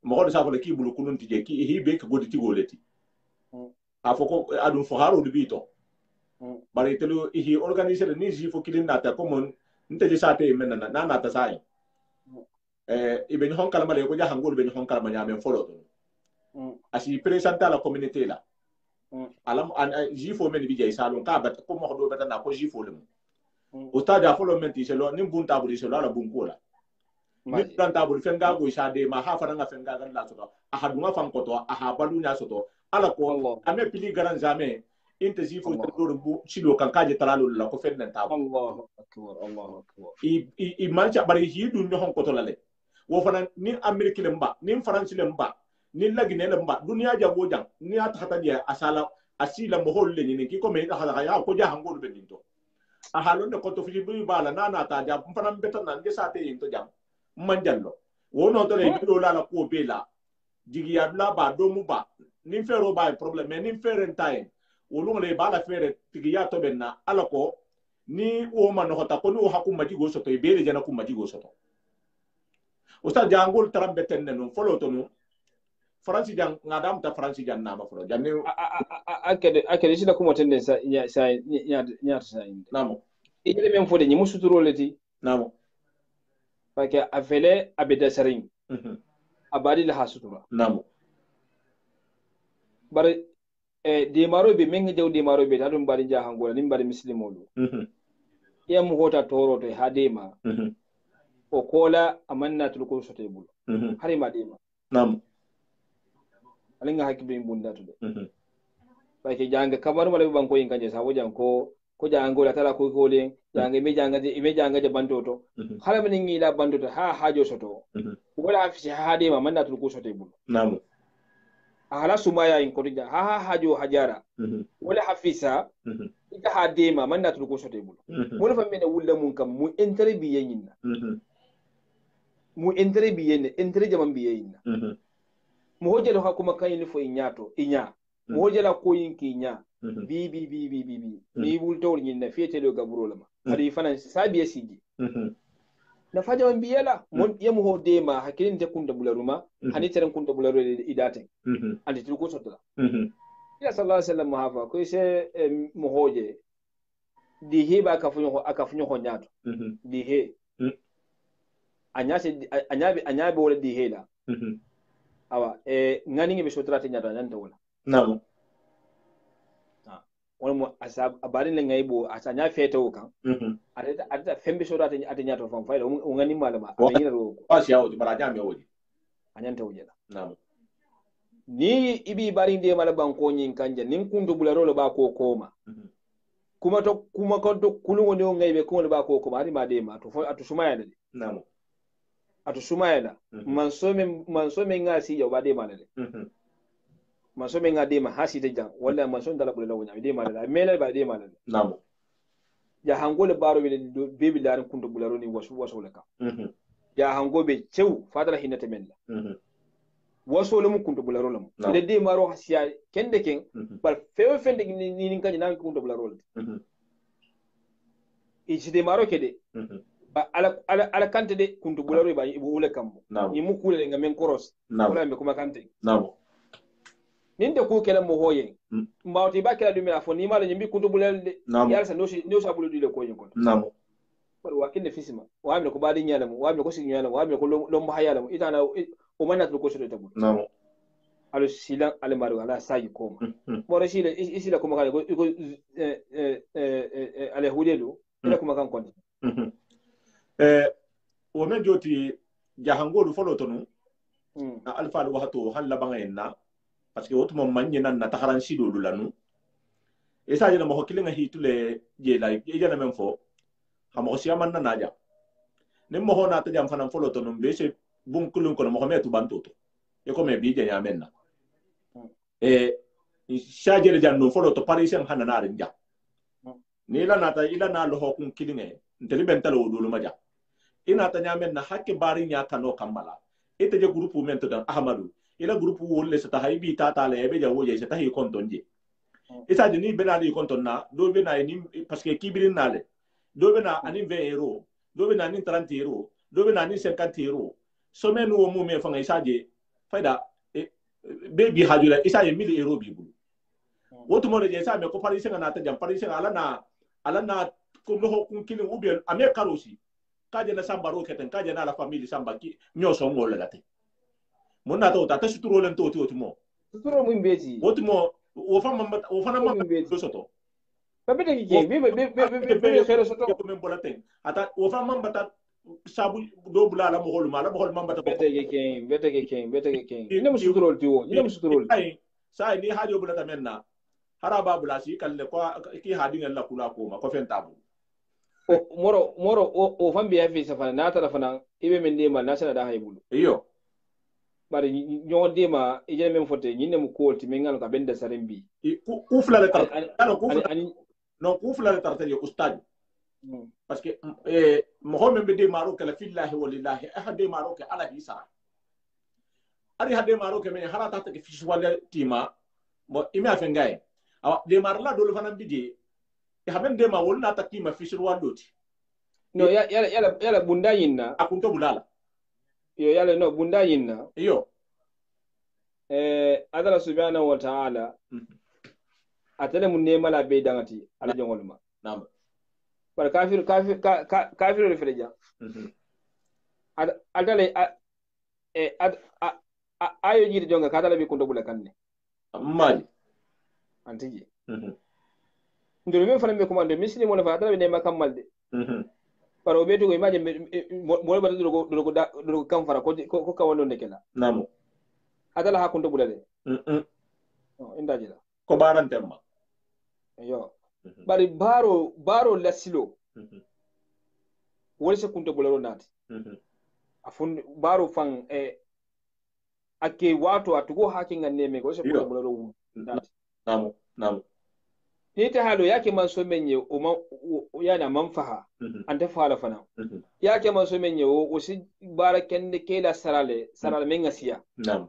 mo hol sa folo ki bulu kunun tije ki hi be ko godi tigoleti afoko adun fo haro de bito bari telu hi organiser ni jifo kilin na ta common nte ji sate men na ta sai ibe hon kala male ko ja hangol be hon kala manya men follow asi presenter la communauté la alam an jifo men bi jay salon ka bat ko mo do beta na ko jifo le o ta da follow men ti selo ni bun tabu selo la bun ko la ni dan tabu fenga go shade ma ha fana nga fenga gan la soto a hadunga fan ko to a ha balu nya soto ala ko ame pili garan jamais inte jifo to do chilo kan kaje talalo la ko fennen tabu Allahu akbar i mancha bari hidu no hon ko to lale wo fana ni amerique le mba ni france le mba ni lagine le mba dunia jango jang ni ata hata dia asala asila mo holle ni ki ko me hala ya ko ja hangol be ninto a halon de ko to fi bu bala na ta ja fana beta nan de sate yinto jam manjallo wo no to le do la ko be la jigi ya la ba do mu ba ni fero ba problème ni fere time wo lu le bala fere tigi ya to benna ala ko ni o man hota ko no hakum maji go soto e bele jana kum maji go soto usta jangol trambeten no folo to no franci jang ngadam ta franci jan nama folo janni akede sila kuma tende sa namo ile men fode nyimu suturo leti namo pake afele abeda sarin abadi la hasutura namo bare de marobe men jaw de marobe tadum bari ja hangola nim bari muslimolu yam hota toro to hadema o kola amanna tulko sotebul harima dema namo alinga hakibe bunda to de pake janga kamar mala banko yin kanje sa wajan ko jangola tala ko kolen janga me janga je bandoto hala men ngi la bandoto ha hajo soto wala afisi hadema manna tulko sotebul namo ahala sumaya in kodija ha hajo hajara wala hafisa ita hadema manna tulko sotebul wala fa men wulla mun kam mu entere biyenyina mu entere biyenne entere jaman biyeyina mu hojjalo hakuma kayni fo inya mu hojjala ko yinki inya bi mi wultawol nyinna fiyetelo gaburo lama adi fanan sabiya sigi na faja man biyala mon yemu ho dema hakilin te kunda bularuma hani teren kunda bularu idate andi tulko sotla ya sallallahu alaihi wasallam hafa ko se mu hoje di heba akafunyo ho nyato di he anyabe wala di hela awa ngani ngi sotrate nyata nyanta wala namo wala mo asab abari le ngaybo asanya feto kan ada fembe sotrate ati nyata fam fayda ngani malama amina ro pasi yawo bara jame wodi anyanta wala namo ni ibi bari ndi mala banko nyin kanja nin kundu bularo ba ko koma kuma ko to kulungo ne ngaybe ko ba ko koma ari ma de ma to atu sumaya de namo atu sumayla mansome ngasi ya bade malale mansome ngade ma hasi de jang wala manson dala bula wonya de malale mele ba de malale namo ya hangole baro be be larin kunto bularo ni waso laka ya hangobe cew fadala hinata mella waso le mu kunto bularo lam de maro hasiya kende ken bal fewo fende ni kanji na kunto bularo ichi de maro kede ala kante de kuntu bularo ba ibu ule kambo ni mukule ngamen koros wala me kuma kante namo ninde ku kala mo hoye mbawti ba kala dumi afo ni mala nyimbi kuntu bulal de yalla sa no bulu dile ko nyiko namo par wakinde fisima wa mi ko badi nyala mo wa mi ko sigi nyala mo wa mi ko lombo hayala mo itana o manat ko so de tabu namo alo silan almaru ala sayi koma mo resile isila kuma kala ko ale hudelu ila kuma kan konti o men joti jahangolu folo tonu alfa do wato halla bangayenna parce que wotuma manyena na takaran sido lanu esa jena mo hokilenga hitule je la jena men fo hamo siaman na naja nem mo hona ta jam fanan folo tonu be se bunkulun ko mo metu bantoto e ko me bi je nyamenna shajele janno folo to parisen hanana rinja ni la nata ila na lo hokun kilinge nteli bentalo dulu maja ina ta nyamen na hakke bari nya kano kamala ite je grupu mento dan ahmadu ila grupu wolle sa tahibi tata le be ja woje sa tahi kontonje isa de ni benali konton na do be na ni parce que kibirin nale do be na ani 20 euro do be na ni 30 euro do be na ni 50 euro so men wo mu me fanga isa je faida be bi hajula isa ye 1000 euro bi bulu wotu mo je sa me ko parisen na ta jam parisen ala na ko no kun kilin ubien ame karosi kaje na samba ro keten kaje na la famille samba ki nyoso ngol la te monna to ta suturo len to mo suturo mu mbeti wotu mo wo fama ma do soto babete ki be xero soto ko men bolate ata wo fama mbata sabu do bula la mo hol mamba ta bete ke ken ni mo suturo ti wo ni mo suturo sai ni hajo bula ta menna haraba bula si kalle ko ki hadin la kula ko ma ko fen tabu moro o fambi ya fi safana na tara fana ibe men dema na sana da haybulu iyo bari nyon dema ije men fote nyine mu kolti men ngal ka benda sarembi ku fula le tar non ku fula le tar te ustad parce que mo men be de maro kala fillahi walillahi ahade maro ke ala hisara ari hade maro ke men harata ta ke fi wala tima mo imi afengay awa de mar la dole fana bidje haben de ma wonna takima fisir wadoti no yala bunda yinna akunto bulala yo yala no bunda yinna yo adala subhanahu wa ta'ala atele mun ne mala be dangati ala jongol ma nam par kafir refreja adale ayo jiri jonga katala bi kunto bula kanne mali antiji ndol men fana be commande muslim wala fa adala be ne makammalde paro be to imaje mo ba do kam fara ko ka wono nekela namu adala ha kunto bula de indaji la ko baran temma yo bari baro lasilo wala se kunto bula ro nati afun baro fan ake wato atugo hakin ganne me ko se kunto bula ro nati namu ni ta halo yake man so menye o yana manfaha an ta fara fana yake man so menye o si baraken de kela sarale men ngasiya nam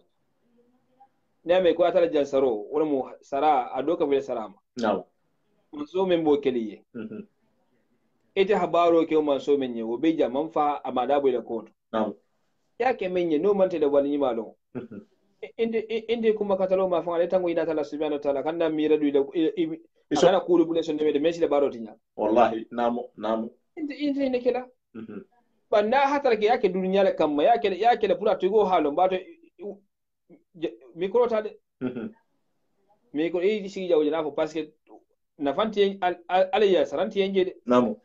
ne me ko atala jansaro wala mu sara adoka bele sarama nam man so men bo keliye ita habaro ke man so menye o beja manfaha amada bo le koto nam yake menye no mante da wani malo inde kuma katalo ma fanga tango ina tala subhanahu wa ta'ala kanda mira du akana kulu bule sonde de mesi da baro tinya wallahi namu inde ne kela banda hatar ke yake dunya la kamma yake da pura tigo halon bato micro ta de micro sigi jawo na ko parce que na fanti alayya saranti yenge de namu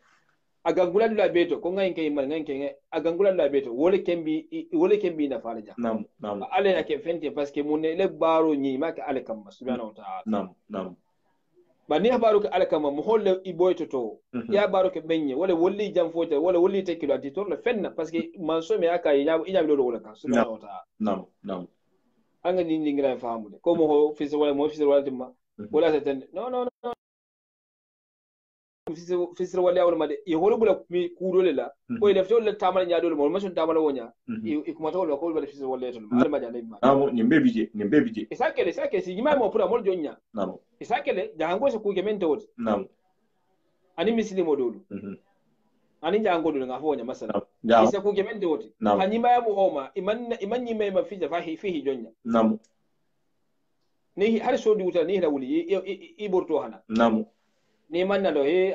agangula la beto ko ngayin kay mal ngayin kay agangula la beto wole kembi na falaja nam ale ya ke fente parce que mun le baro nyi maka ale kam subhanahu wa ta'ala nam ba ni baro ke ale kam mo holle iboyto to ya baro ke benye wala wolli jam fota wala wolli tekilo anti torle fenna parce que man so me aka ina bi do wala kan subhanahu wa ta'ala nam anga ni ngira fahamu ko mo fisi wala dimma wala tan no fisir wala yawol made e holo bula mi kudole la ko e lefto le tamal nyaadol mo masun tamal wonya e kuma tawol ko bula fisir wala yetol mal ma jale ma namu nimbe bije e sakele si jima mo pura mol jonya namu e sakele jango se ku gemen tawot namu ani muslimo dolu ani jango dolu nga fonya masala e se ku gemen tawot hanima ya mo homa iman nyima ma fija fihi jonya namu ni har so di wuta ni la wuli i borto hana namu ni man na do he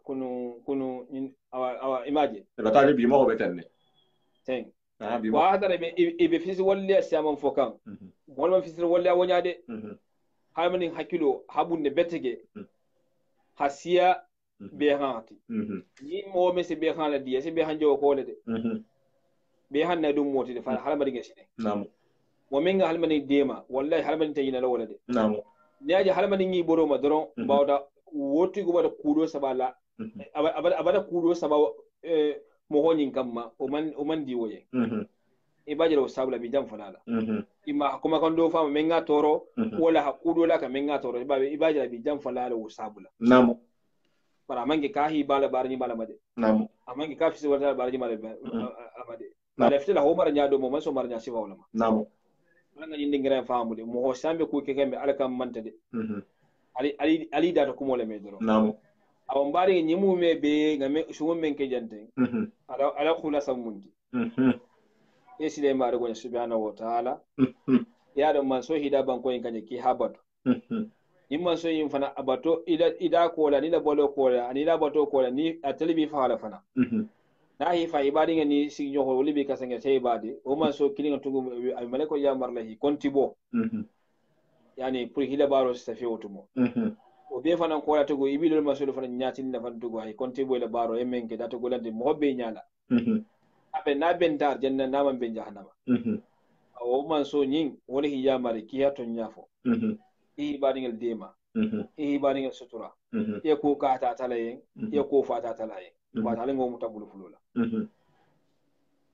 kunu awa imaje batali bi mo betenne ten wa hadara be fisi walle siamon fokan wala fisi walle wonyade halmani hakilo habunde betege hasiya be hanati ni mo me se be hanla diya se be hanjo ko le de be hanna dum moti de fa halmani ngesine namu mo menga halmani dema wallahi halmani tayina la wala de namu niaje halmani ngi boro ma doron bawda woti go bada kudo sabala abada kudo saba mo honin kamma o man di woye ibaje ro sabla bi jam fanala ima kuma kan do fama menga toro wala hakudo la ka menga toro ibaje bi jam fanala o sabula namu para mangi kahi bala barni bala made namu amangi kafi se wala barni mala amade bala fitila ho mar nyaado mo man so mar nya siba wala ma namu nga nyindi ngira famude mo ho sambe ku ke kembe alakam mantade ali data kumole me doro namu awon bari nyimu me be ngame shumon men ke jante ala khula samundi yesile mare go subhanahu wa ta'ala ya do man so hida ban ko en kanje ki habato man so yin fana abato ida ko la ni la bolo ko la ani la bato ko la ni atalibi fa hala fana na hi fa ibadi ngani si nyoho libi kasanga sey ibadi o man so kilinga tungu ay malako ya marla hi kontibo yani pour hila baro safi otumo o be fana ko la tugo ibi lol masulu fana nyaati na fana tugo ay kontibo la baro e menke data go lande mo be nyala abe na ben dar janna na man ben jahannama o man so nyin wala hi ya mari ki hato nyafo i ibadi ngal dema i ibadi ngal sutura e ko ka ta talayen e ko fa ta talayen ba ta lengo mutabulu fulula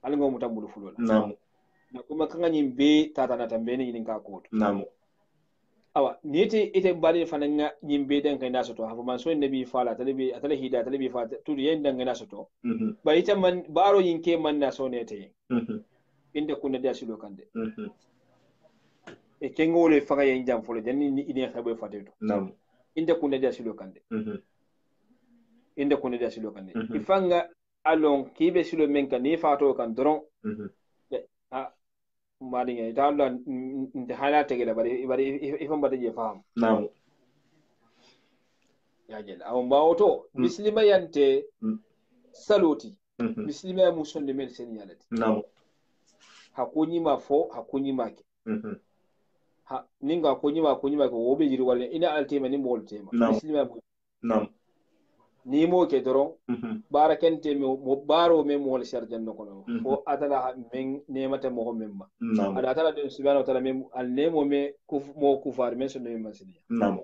alingo mutabulu fulula namu na kuma kanga nyimbe tata na tambene yin ka ko namu awa niti ite bali fananga nyimbe den kai naso to hafu man so nabi fala talibi atala hida talibi fa tudu yen dan naso to ba ita man baro yinke man naso ne te inda kunna da shi lokande e kengole faga yen jam folo janni ni ine xabe fateto namu inde kunde dia silo kande inde kunde dia silo kande ifanga alon kibe silo men kan ni fato kan doron a mari ngi tawla nte hala tegela bari ifam bade je faham naam ya jela aw mbawoto muslima yante saloti muslima ya musonde men sen yalati naam hakunyi mafo hakunyi make ha ninga kunyima ko wobe jiri wala ina altema ni mol tema muslima naam ni mo ke doron barakente mo baro me mo wala sharjan no kono fo atala men nemata mo memma ada atala de subhanahu wa ta'ala me al nemo me mo kufar men so nemma siniya naam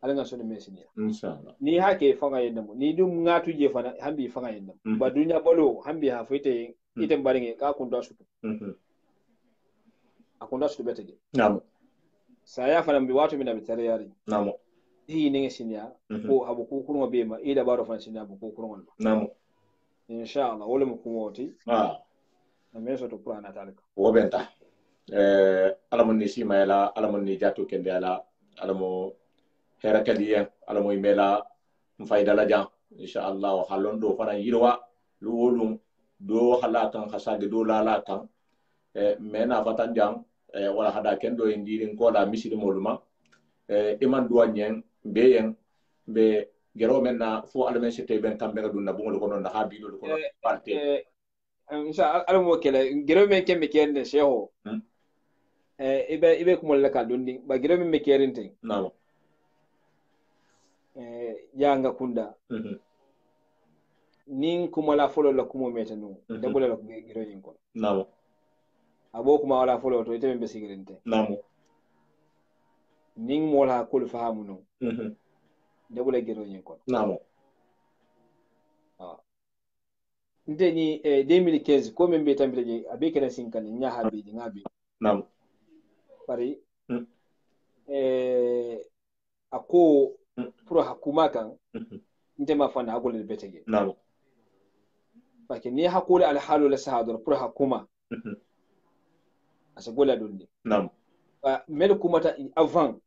ala nga so ne siniya inshallah ni hake fanga yendamo ni dum ngatu je fana hambi fanga yendamo ba dunya balo hambi ha fete ite mbaringe ka kunda sutu akunda sutu betege naam saya fana mbi watu mina bitare yari naam hii ninge siniya ko abu ko kurungo bema ida baro fan siniya abu ko kurungo naam inshallah wala mu kumoti na meso to prana talika wo benta alamun ni sima yala alamun ni jatu kende ala alamo hera kadiya alamo imela mfayda la jan inshallah halon do fana yirwa lu wolum do halakan hasade do lalakan mena fatan jang wala hada kendo indirin ko la misiri moluma iman duwanyen beyen be gero menna fo alamen sete ben kambe dunna bungol ko non ha bido ko parte insha alamo kele gero men kembe kende sheho ibe kumol la ka dundi ba gero men me kerinte naam yanga kunda nin kuma la folo la kumo meta no debula la gero yin ko naam abo kuma wala folo to ite be sigirinte naam nin mola kul fahamu no debula gero yin ko naam nte ni 2015 ko men be tambile je abe kena sinkani nya habi ngabi naam bari ako pro hakuma kan nte ma fana agol betege naam parce ni hakule al halu la sahador pro hakuma asa gola dundi naam mel kumata avant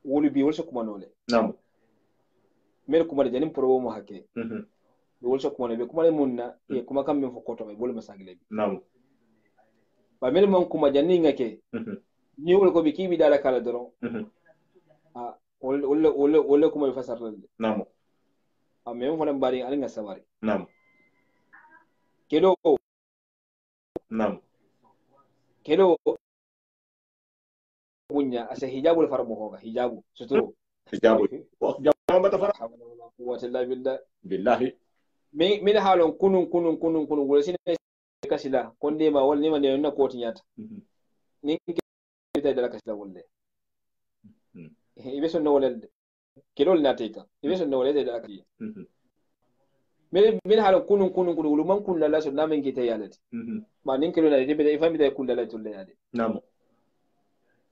wolu bi wolso kuma nole naam mel kuma de janim pro mo hakke wolso kuma be kuma munna e kuma kam men fo koto be bol masagle bi naam ba mel mon kuma janni ngake ni wol ko bi kibi dala kala doron wala kuma fasar lalle naam men fo lam bari alinga sawari naam kedo naam bunya asa hijabul farmo hoga hijabu suturu hijabu jabu mata fara quwwata illa billah billahi min halon kunun wala sine kasila konde ma wal nima ne na koti nyata ni ke da kasila wolle ibe son no wala kelol na teka ibe son no wala da akati min halon kunun wala man kun la so namen ke tayalati ma nin kelo na de be ifami da kun la tulle yade naam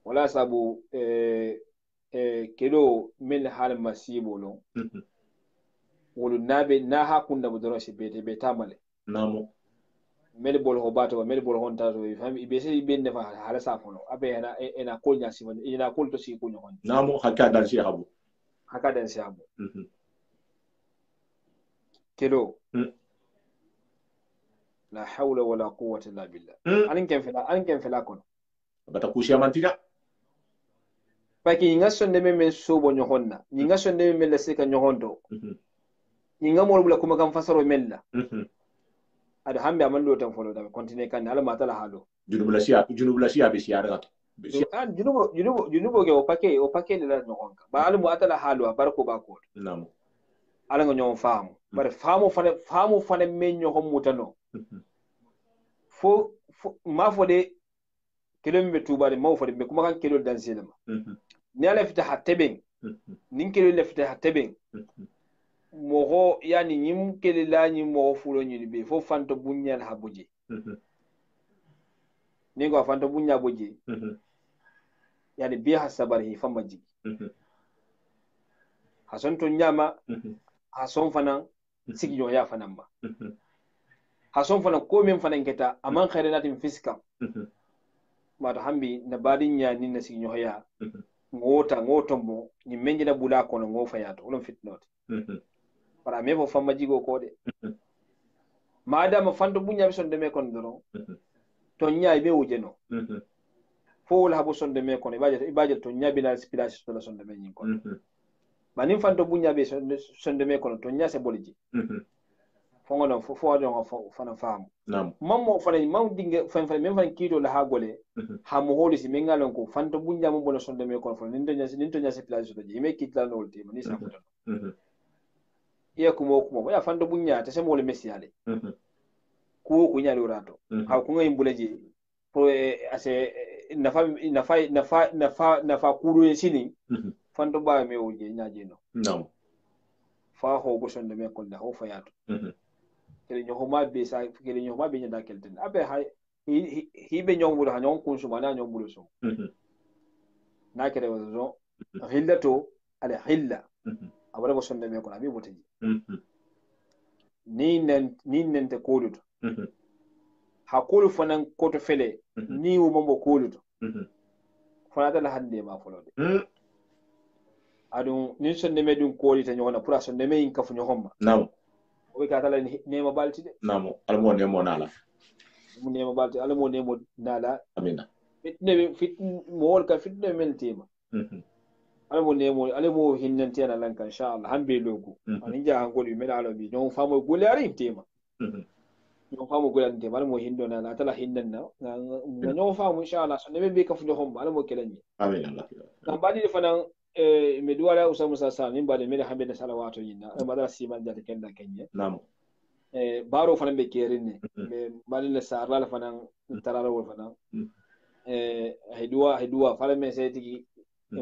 wala sabu kelo min hal masibo lo wolu nabe na hakunda budoro si be tamale naam mel bol ho bato mel bol hon tato fami be se be ne fa hala sa fono abe ena ko nya si won ina ko to si ko nyon naam hakka dal si habu haka dan si habu kelo la hawla wala quwwata illa billah anin ken fela kono bata kushi mantida paki nga sonde men sobo nyohonna nga sonde men la seka nyohondo nga mo bula kuma kan fasaro mella ada hambe amando tan folo da continue kan ala mata la halo junubula siya be siya daga junubo ke o pake la nyohonka ba ala mu atala halo barko ba ko naam ala nga nyon faamu bare faamu fane men nyohon mutano fo ma fo de kelo be tubare ma fo de be kuma kan kelo dan selema ni ala fita hateben nin kelo le fita hateben mogo yani nyim kele la nyim mogo fulo nyini be fo fanto bunyal habuje ningo fanto bunya buje yani bi hasabari fama jigi hason to nyama hason fana sigi yo ya fana ma hason fana ko men fana ngeta aman khairinatin fiska ma to hambi na badin nya ni na sigi yo ya ngoto mo ni menjina bula kono ngo fayato wolon fitnote para me fo famma jigo ko de madama fanto bunya be sonde me kon doro to nyaay be wujeno fo wala habo sonde me kon ibaje to nyabi na inspiration to sonde me nyin kon manim fanto bunya be sonde me kon to nyaase boliji fo ngono fo wadon fana fam mammo fana mam dinge fana même fana kido la ha gole ha mo holi si mengalon ko fanto bunya mo bono sonde me kon fo nin to nyaase place to ji me kitla no ulti ni sa foto iya kumo ya fanto bunya ta semo le mesiale ku nyali urato ha ku ngai buleji po ase nafa kuru sini fanto ba me oje nyaje no fa ho bo sonde me kon da ho fayato kele nyohoma be sa kele nyohoma be nyanda kelten abe hay hibe nyongbulo ha nyon kun suma na nyongbulo so na kele wazo hillato ala hilla abara bo sonde me kon abi boteji ni nen te koluto hakulu fanan koto fele ni wo mombo koluto fanata la hande ma folode adun ni sonde me dun kolita nyona pura sonde me in kafu nyohoma naam o ka tala nema balti de naam almo nemo nala mu nema balti almo nemo nala amina fitne mo ka fitne men tema almo hinnante na lanka insha Allah hambe logo anin ja hangol mi mela alabi non famo golari tema non famo golari tema almo hindo na tala hinnan na non famo insha Allah so ne be ka fudo homba almo kelani amina Allah kan badi fanan me duwala usamu sasa min bade mele hambe na salawato yinna madara siman jate kenda kenye naam baro fanan be kerinne me badi le sarla fanan tarara wol fanan hidwa fala me setigi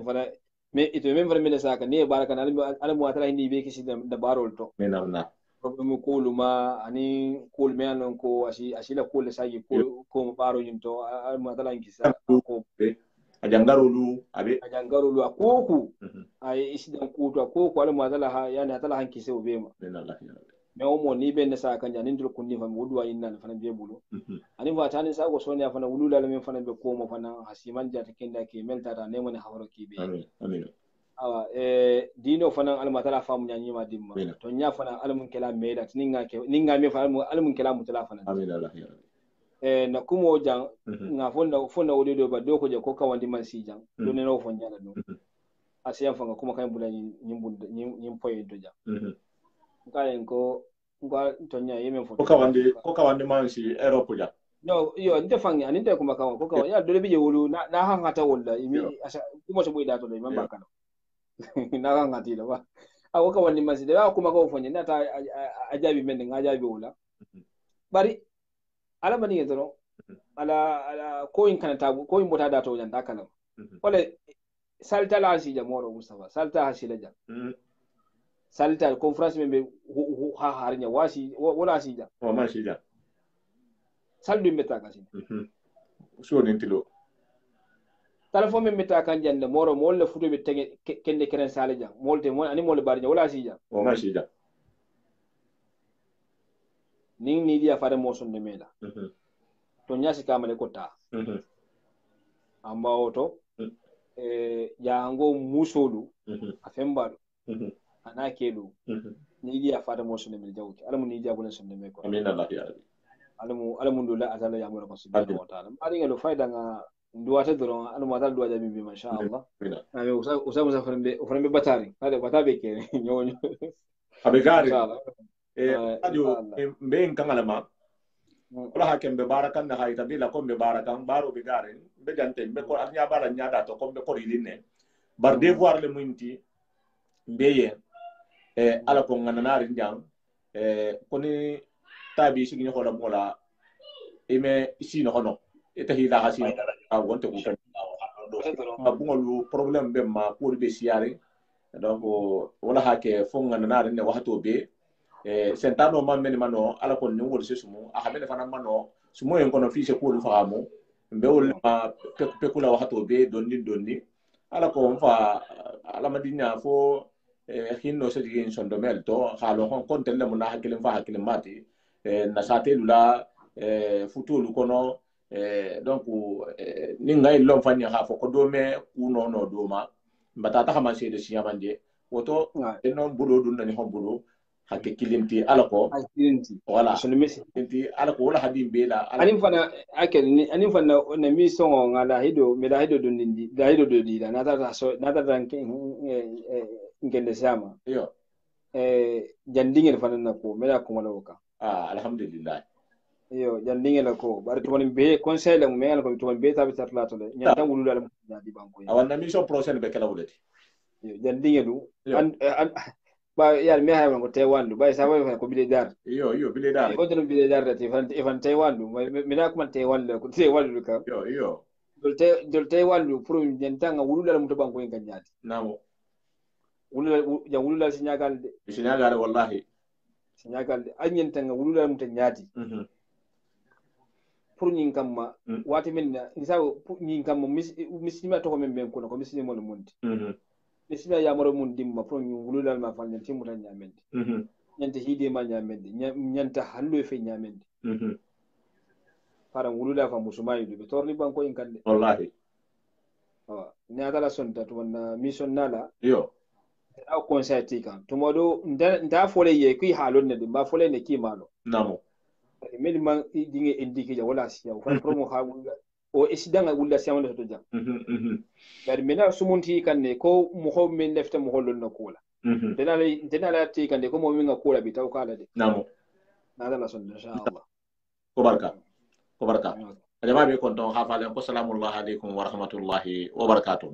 fala me ito men fala me saka ne baraka na alamu atara hindi be kisi da barol to me namna problem ko luma ani ko me anon ko asila ko le sagi ko baro yinto alamu atara ngisa ko ajangarulu akoku ay isidan kuto akoku alamu atala ha yani atala hanki se obema me omo ni be ne saka nyani ndir kunni fam wudwa inna fana be bulu ani ba tani sa go sonya fana wulula le men fana be ko mo fana hasiman jata kenda ke melta ta ne mon hawro ki be amin awa dino fana alma tala famu nyanyi ma dimma to nya fana almun kala meeda ninga me fana almun kala mutala fana amin Allah na kumo jang nga fonda wodo ba do ko je ko kawandi man si jang do ne no fon jala do asiya fanga kuma kay bula nyim poyento jang ngayen ko ngwa to nya yemen fo ko kawandi man si Europe ja yo nte fangi ani nte kuma kawa ko kawa ya dole bije wulu na hanga ta wala imi asa kuma so boyda to le mamba kana na hanga ti da ba awo kawandi man si da kuma ko fonye na ta ajabi men ngajabi wala bari ala mani yedro ala ko in kana tabu ko in bota da to janda kana wala salta la si jamoro Mustafa salta hasila ja salta conference membe ha harnya wasi wala si ja o ma si ja saldu meta kasi so nintilo telefon membe ta kan jande moro molle futo be tege kende keren sale ja molte mo ani molle barnya wala si ja o ma si ja ni dia fare mo sonde mela to nyasi kamale ko ta amba oto jango musolu afembalo ana kelu ni dia fare mo sonde mel jawki alamu ni dia bulan sonde me ko amin Allah ya rabbi alamu ndola azala ya mo ko subhanahu wa ta'ala ari ngalo fayda nga nduwata doron alamu adal duwaja bi masha Allah ame usa farembe batari hade batabe ke nyonyo abegari adio mbe nkangalama wala hakem be barakan na hayta bila ko be barakan baro be garen be jante be ko anya bara nyada to ko be ko riline bar devoir le munti mbeye ala ko ngananari njang koni tabi sigi ko la mola ime isi no hono ita hida hasi a wonte ko ma bungolu problem be ma pour be siare donc wala hake fo ngananari ne wato be sentano man men mano ala ko nyongol sesumu a hamene fana mano sumo en kono fiche ko lu faamu be wol ma pekula wato be donni ala ko fa ala madinya fo hinno se jigin sondomel to xalo hon kontel le mona hakilin fa hakilin mati na satelu la futulu kono donc ni ngay lom fanya ha fo ko do me kuno no do ma mbata ta xama sede si yamanje woto non bulo dun nani hon bulo hakke kilimti alako wala kilimti alako wala hadim bela anin fana akel anin fana na mi songo ngala hido me da hido dun dindi da hido do dida nata so nata dan ngende sama yo jandingel fana na ko me da ko wala ka alhamdulillah yo jandingel ko bar to mon be conseil la me ko to mon be tabi tarla to le nyanta wulu dal di banko awan mission prochaine be kala wulati yo jandingelu an ba yar me hay ko tewandu bay sa way ko bile dar yo bile dar ko don bile dar te fan tewandu me da ko man tewandu ko tewandu ka yo dol tewandu pour nyanta nga wulu dal muto banko en kanyati namo wulu dal sinyagal wallahi sinyagal anyenta nga wulu dal muto nyati pour ñin kamma wati men isaw ñin kamma mislima to ko men ben ko mislima no monti mislima ya maro mun dimma pour ñin wululal ma fal ñanti mutan ñamende ñante hidi ma ñamende ñanta hallo fe ñamende para wulula fa musuma yidu be torni banko en kande wallahi ni atala sonta to na mission nala yo aw conseil ti kan to modo nda fole ye kuy halon ne ba fole ne ki malo namo meli man dinge indique ja wala siya fa promo ha o esidanga wulla siya wala to jam bar mena sumunti kanne ko mo ho men lefta mo hollon na kula denala ti kanne ko mo min ga kula bi taw kala de namo nada la son inshallah ko barka jama'a be kon don hafalen ko salamu alaikum wa rahmatullahi wa barakatuh